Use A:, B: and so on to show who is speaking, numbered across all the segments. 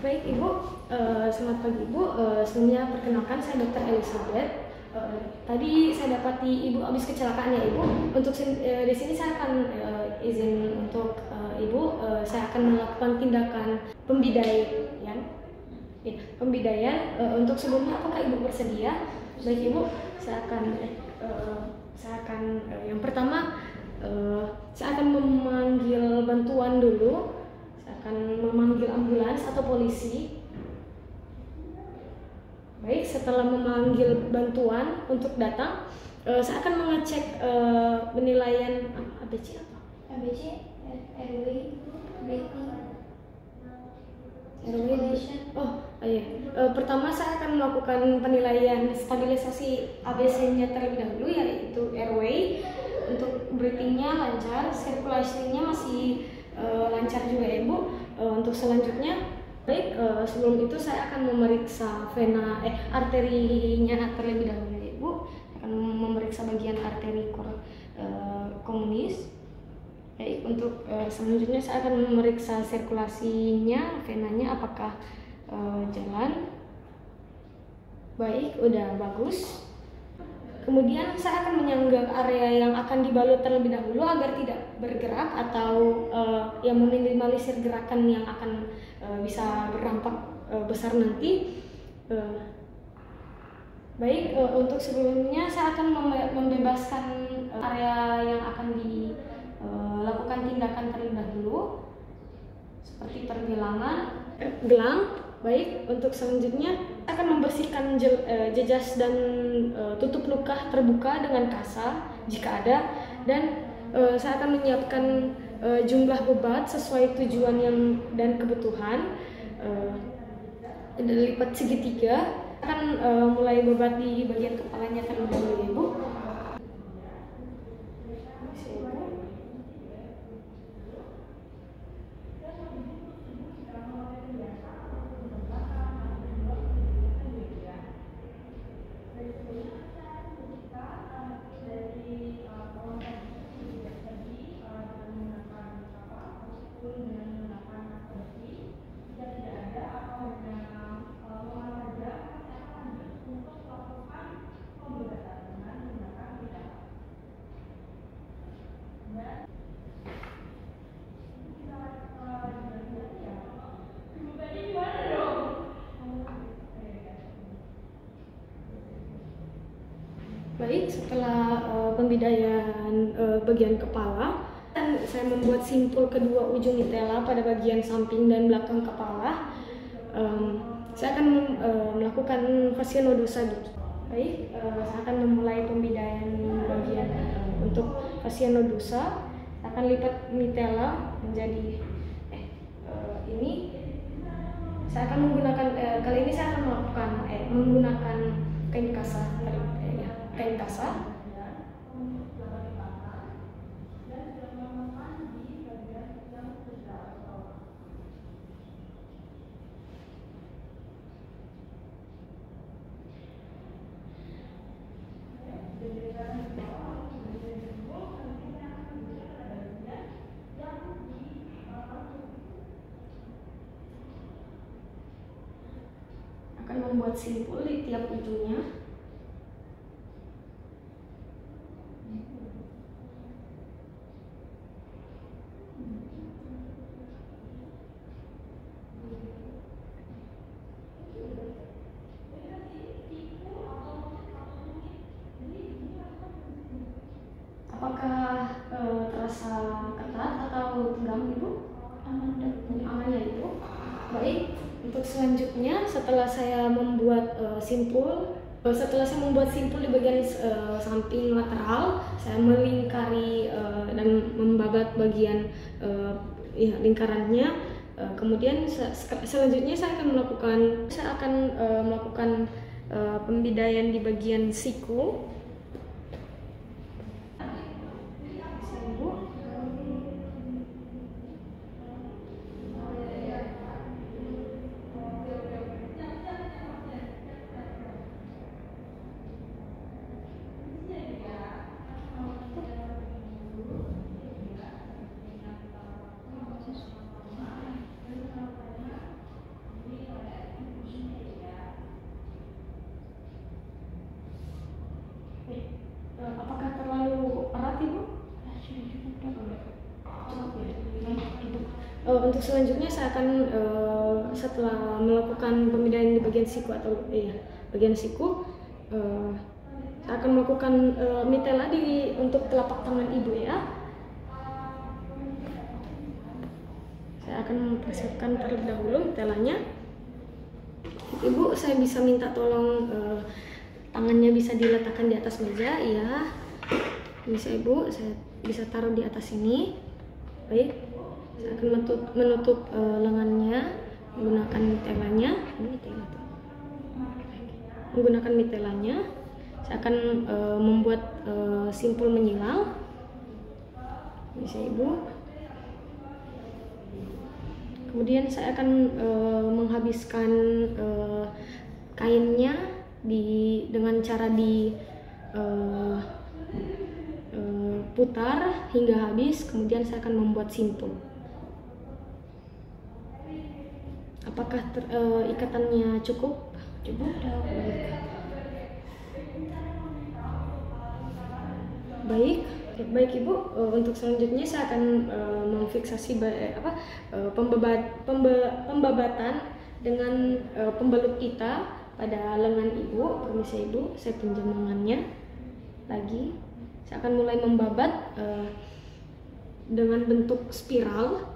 A: Baik Ibu, selamat pagi Ibu. Sebelumnya perkenalkan saya Dr. Elizabeth. Tadi saya dapati Ibu habis kecelakaan ya Ibu. Untuk di sini saya akan izin untuk Ibu, saya akan melakukan tindakan pembidayaan. Ya, pembidayaan. Untuk sebelumnya apakah Ibu bersedia? Baik Ibu, saya akan yang pertama saya akan memanggil bantuan dulu. Akan memanggil ambulans atau polisi. Baik, setelah memanggil bantuan untuk datang, saya akan mengecek penilaian ABC apa?
B: ABC, airway, breathing,
A: circulation. Iya. Pertama saya akan melakukan penilaian stabilisasi ABC-nya terlebih dahulu, yaitu airway. Untuk breathing-nya lancar, sirkulasinya masih lancar juga ya Bu. Untuk selanjutnya, baik, sebelum itu saya akan memeriksa arterinya terlebih dahulu ya Bu. Akan memeriksa bagian arteri komunis. Baik, untuk selanjutnya saya akan memeriksa sirkulasinya, venanya apakah jalan. Baik, udah bagus. Kemudian saya akan menyangga area yang akan dibalut terlebih dahulu agar tidak bergerak atau yang meminimalisir gerakan yang akan bisa berdampak besar nanti. Baik, untuk sebelumnya saya akan membebaskan area yang akan dilakukan tindakan terlebih dahulu, seperti pergelangan, gelang. Baik, untuk selanjutnya saya akan membersihkan jejas dan tutup luka terbuka dengan kasa jika ada, dan saya akan menyiapkan jumlah bebat sesuai tujuan dan kebutuhan. Lipat segitiga. Akan mulai bebat di bagian kepalanya terlebih dahulu ya Bu. Baik, setelah pembidayaan bagian kepala, saya membuat simpul kedua ujung mitela pada bagian samping dan belakang kepala. Saya akan melakukan fascia nodosa dulu. Baik, saya akan memulai pembidayaan bagian untuk fascia nodosa. Saya akan lipat mitela menjadi ini. Saya akan menggunakan kali ini saya akan menggunakan kain kasa. Kain kasa. Akan membuat simpul di tiap ujungnya. Apakah terasa ketat atau tegang Ibu? Aman ya Ibu. Baik, untuk selanjutnya setelah saya membuat simpul di bagian samping lateral, saya melingkari dan membabat bagian lingkarannya. Kemudian selanjutnya saya akan melakukan pembidayaan di bagian siku. untuk selanjutnya saya akan setelah melakukan pemindaian di bagian siku atau bagian siku, saya akan melakukan mitela untuk telapak tangan ibu ya. Saya akan mempersiapkan terlebih dahulu mitelanya. Ibu, saya bisa minta tolong tangannya bisa diletakkan di atas meja ya. Bisa Ibu, saya bisa taruh di atas ini. Baik, saya akan menutup lengannya menggunakan mitelanya. Menggunakan mitelanya, saya akan membuat simpul menyilal. Bisa Ibu. Kemudian saya akan menghabiskan kainnya dengan cara putar hingga habis. Kemudian saya akan membuat simpul. Apakah ikatannya cukup? Cukup. Baik Ibu. Untuk selanjutnya saya akan memfiksasi pembabatan dengan pembalut kita pada lengan Ibu. Permisi Ibu, saya pinjam lengannya lagi. Saya akan mulai membabat dengan bentuk spiral.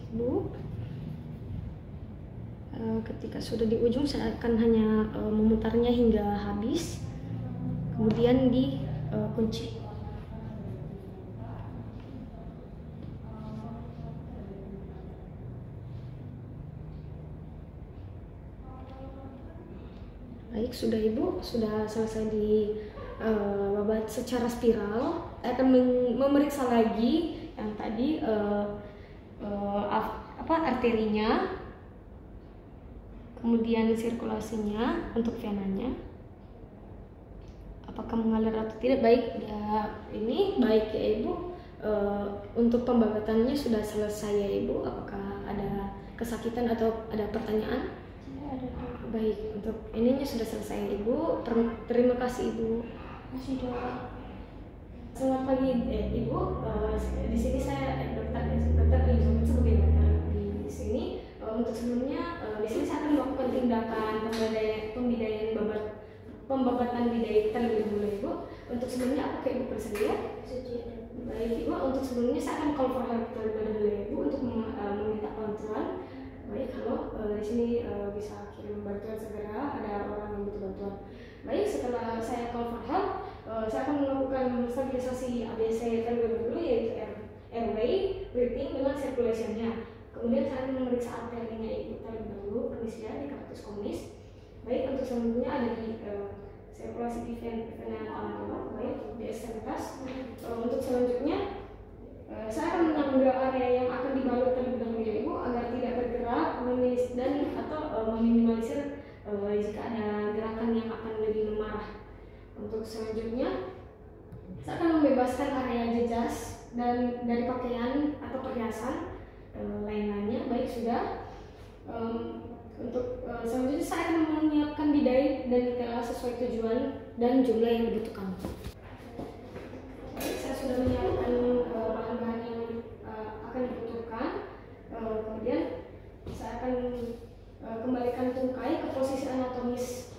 A: Ibu, ketika sudah di ujung saya akan hanya memutarnya hingga habis, kemudian dikunci. Baik, sudah Ibu, sudah selesai dibabat secara spiral. Saya akan memeriksa lagi yang tadi arterinya, kemudian sirkulasinya untuk venanya, apakah mengalir atau tidak. Baik ya, ini baik ya Ibu. Untuk pembabatannya sudah selesai ya Ibu. Apakah ada kesakitan atau ada pertanyaan?
B: Ada.
A: Baik, untuk ininya sudah selesai Ibu. Terima kasih Ibu.
B: Masih doa.
A: Selamat pagi Ibu. Di sini saya dokter Elizabeth sebagai dokter di sini. Untuk sebelumnya di sini saya akan melakukan tindakan pembabatan bidai terlebih dahulu Ibu. Untuk sebelumnya apakah Ibu bersedia?
B: Bersedia.
A: Baik Ibu. Untuk sebelumnya saya akan call for help terlebih dahulu Ibu untuk meminta bantuan. Baik, halo, di sini bisa kirim bantuan segera, ada orang yang butuh bantuan. Baik, setelah saya call for help, saya akan melakukan stabilisasi ABC terlebih dahulu, yaitu airway, breathing dengan circulation-nya. Kemudian saya akan memeriksa arterinya Ibu terlebih dahulu, permisi ya, di kartus komunis. Baik, untuk selanjutnya ada di sirkulasi vena tangan, baik, di ekstremitas. Untuk selanjutnya, saya akan mengambil area yang akan dibalut terlebih dahulu ya Ibu, agar tidak bergerak atau meminimalisir jika ada gerakan yang akan lebih memarah. Untuk selanjutnya, saya akan membebaskan area jejas dan dari pakaian atau perhiasan lain-lainnya. Baik, sudah. Untuk selanjutnya saya akan menyiapkan bidai dan mitela sesuai tujuan dan jumlah yang dibutuhkan. Saya sudah menyiapkan bahan-bahan yang akan dibutuhkan. Kemudian saya akan kembalikan tungkai ke posisi anatomis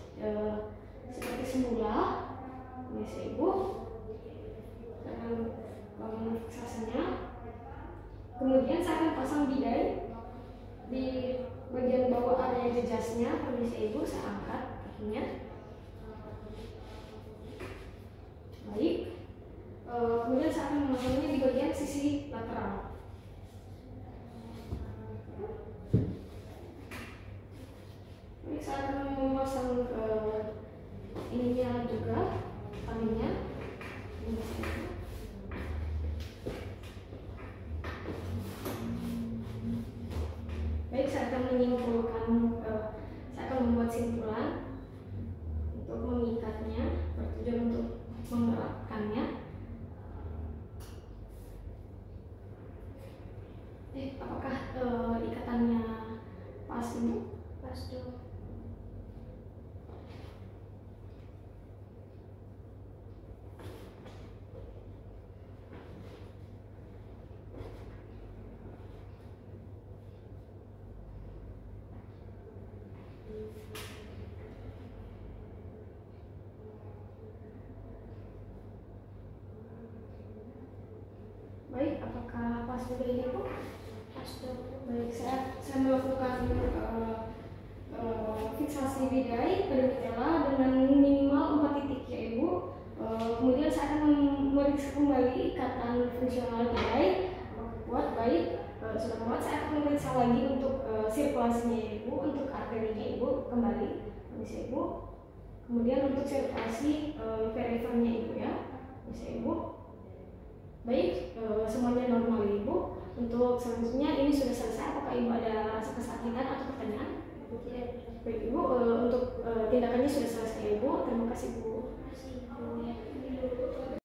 A: seperti semula. Ini Ibu. Saya akan memfiksasinya. Kemudian saya akan pasang bidai di bagian bawah area jejasnya. Permisi Ibu, saya angkat kakinya. Baik. Kemudian saya akan memasangnya di bagian sisi lateral. Baik, saya akan memasang ininya juga, talinya. Baik, apakah pas sudah ini Bu?
B: Pas dok.
A: Baik, saya melakukan fiksasi bidai pada mitela dengan minimal 4 titik ya Ibu. Kemudian saya akan memeriksa kembali ikatan fungsional bidai kuat baik. Sudah kuat, saya akan memeriksa lagi untuk sirkulasinya Ibu, untuk arterinya Ibu kembali, bisa Ibu. Kemudian untuk sirkulasi perifernya Ibu ya, bisa Ibu. Baik, semuanya normal Ibu. Untuk selanjutnya ini sudah selesai. Apakah Ibu ada rasa kesakitan atau pertanyaan?
B: Tidak.
A: Baik Ibu, untuk tindakannya sudah selesai Ibu. Terima kasih Bu.